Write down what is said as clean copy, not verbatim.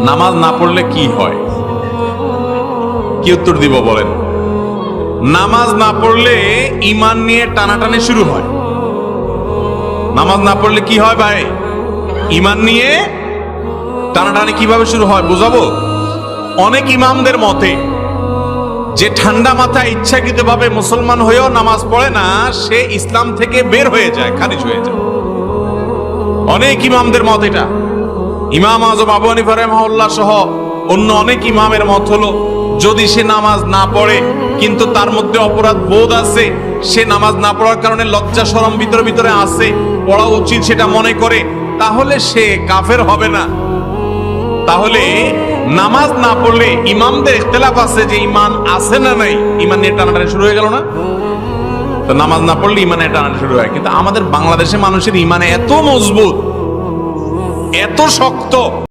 নামাজ না পড়লে কি হয়? কি উত্তর দিব বলেন? নামাজ না পড়লে ঈমান নিয়ে টানাটানি শুরু হয়। নামাজ না পড়লে কি হয় ভাই? ঈমান নিয়ে টানাটানি কিভাবে শুরু হয় বুঝাবো। অনেক ইমামদের মতে যে ঠান্ডা মাথায় ইচ্ছাকৃতভাবে মুসলমান হয়েও নামাজ পড়ে না, সে ইসলাম থেকে বের হয়ে যায়, খারিজ হয়ে যায়। অনেক ইমামদের মত এটা। ইমাম আযম আবু হানিফা রাহিমাহুল্লাহ সহ অন্য অনেক ইমামের মত হলো, যদি সে নামাজ না পড়ে কিন্তু তার মধ্যে অপরাধ বোধ আছে, সে নামাজ না পড়ার কারণে লজ্জা শরম ভিতরে ভিতরে আছে, পড়া উচিত সেটা মনে করে, তাহলে সে কাফের হবে না। তাহলে নামাজ না পড়লে ইমামদের ইখতিলাফ আছে যে ঈমান আছে না নাই, ঈমান নিয়ে টানাটানি শুরু হয়ে গেল না? তো নামাজ না পড়লে ঈমানে টানাটানি শুরু হয়। কিন্তু আমাদের বাংলাদেশে মানুষের ঈমান এত মজবুত, এত শক্ত,